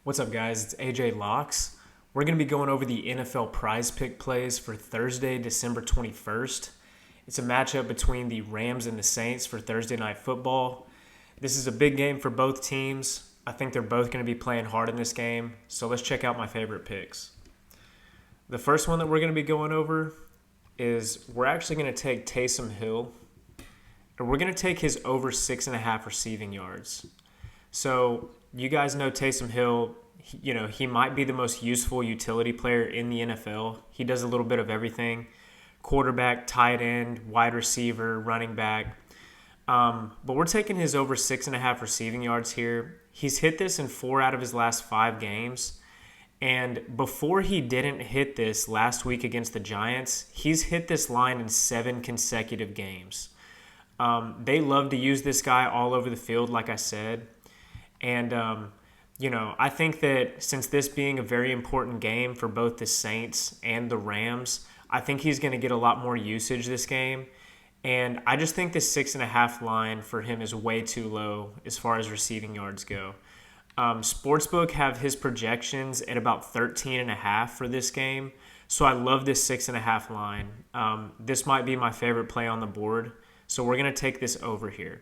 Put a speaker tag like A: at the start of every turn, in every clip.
A: What's up, guys? It's AJ Locks. We're going to be going over the NFL prize pick plays for Thursday, December 21st. It's a matchup between the Rams and the Saints for Thursday Night Football. This is a big game for both teams. I think they're both going to be playing hard in this game, so let's check out my favorite picks. The first one that we're going to be going over is we're actually going to take Tamm Hill, and we're going to take his over 6.5 receiving yards. So you guys know Tamm Hill, he might be the most useful utility player in the NFL. He does a little bit of everything: quarterback, tight end, wide receiver, running back. But we're taking his over 6.5 receiving yards here. He's hit this in 4 out of his last 5 games. And before he didn't hit this last week against the Giants, he's hit this line in 7 consecutive games. They love to use this guy all over the field, like I said. And, I think that since this being a very important game for both the Saints and the Rams, I think he's going to get a lot more usage this game. And I just think this 6.5 line for him is way too low as far as receiving yards go. Sportsbook have his projections at about 13.5 for this game. So I love this 6.5 line. This might be my favorite play on the board. So we're going to take this over here.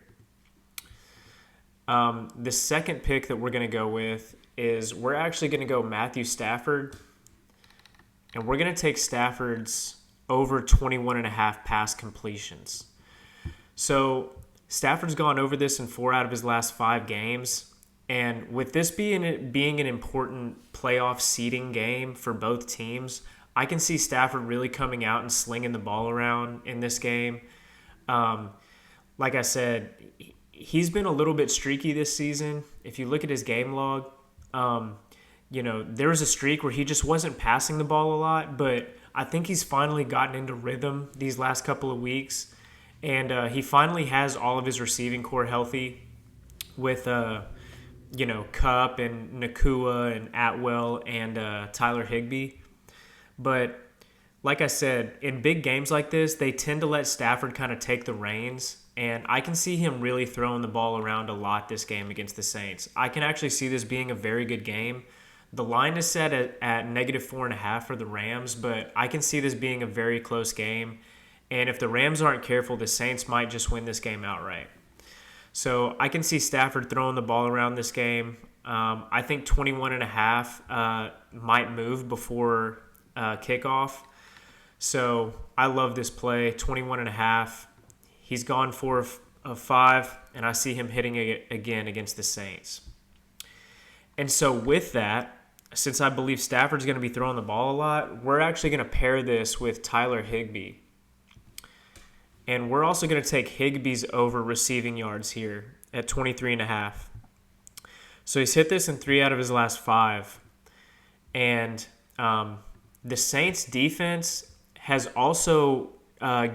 A: The second pick that we're going to go with is we're actually going to go Matthew Stafford. And we're going to take Stafford's over 21.5 pass completions. So Stafford's gone over this in 4 out of his last 5 games. And with this being an important playoff seeding game for both teams, I can see Stafford really coming out and slinging the ball around in this game. Like I said, he's been a little bit streaky this season. If you look at his game log, there was a streak where he just wasn't passing the ball a lot, but I think he's finally gotten into rhythm these last couple of weeks, and he finally has all of his receiving core healthy with, Kupp and Nakua and Atwell and Tyler Higbee. But like I said, in big games like this, they tend to let Stafford kind of take the reins, and I can see him really throwing the ball around a lot this game against the Saints. I can actually see this being a very good game. The line is set at -4.5 for the Rams, but I can see this being a very close game. And if the Rams aren't careful, the Saints might just win this game outright. So I can see Stafford throwing the ball around this game. I think 21.5 might move before kickoff. So I love this play, 21.5. He's gone 4 of 5, and I see him hitting it again against the Saints. And so with that, since I believe Stafford's going to be throwing the ball a lot, we're actually going to pair this with Tyler Higbee. And we're also going to take Higbee's over receiving yards here at 23.5. So he's hit this in 3 out of his last 5. And the Saints defense has also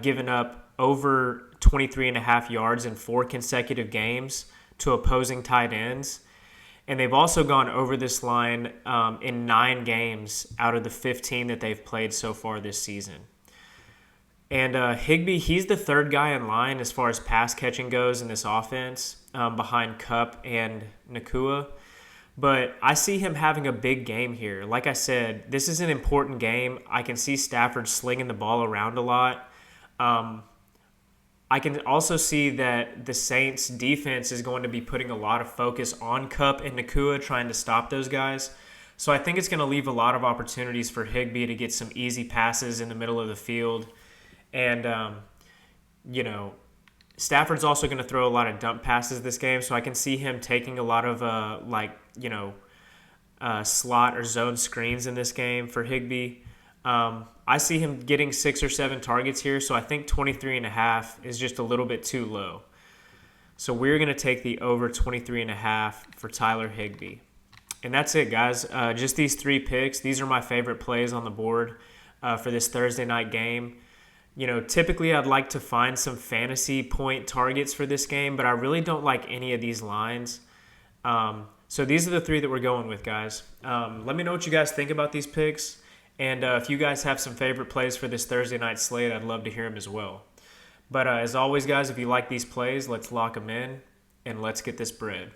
A: given up over 23.5 yards in 4 consecutive games to opposing tight ends. And they've also gone over this line in 9 games out of the 15 that they've played so far this season. And Higbee, he's the 3rd guy in line as far as pass catching goes in this offense, behind Kupp and Nakua. But I see him having a big game here. Like I said, this is an important game. I can see Stafford slinging the ball around a lot. I can also see that the Saints defense is going to be putting a lot of focus on Kupp and Nakua, trying to stop those guys. So I think it's going to leave a lot of opportunities for Higbee to get some easy passes in the middle of the field. And, Stafford's also going to throw a lot of dump passes this game. So I can see him taking a lot of, slot or zone screens in this game for Higbee. I see him getting 6 or 7 targets here, so I think 23.5 is just a little bit too low. So we're going to take the over 23.5 for Tyler Higbee. And that's it, guys. Just these 3 picks. These are my favorite plays on the board for this Thursday night game. Typically I'd like to find some fantasy point targets for this game, but I really don't like any of these lines. So these are the 3 that we're going with, guys. Let me know what you guys think about these picks. And if you guys have some favorite plays for this Thursday night slate, I'd love to hear them as well. But as always, guys, if you like these plays, let's lock them in and let's get this bread.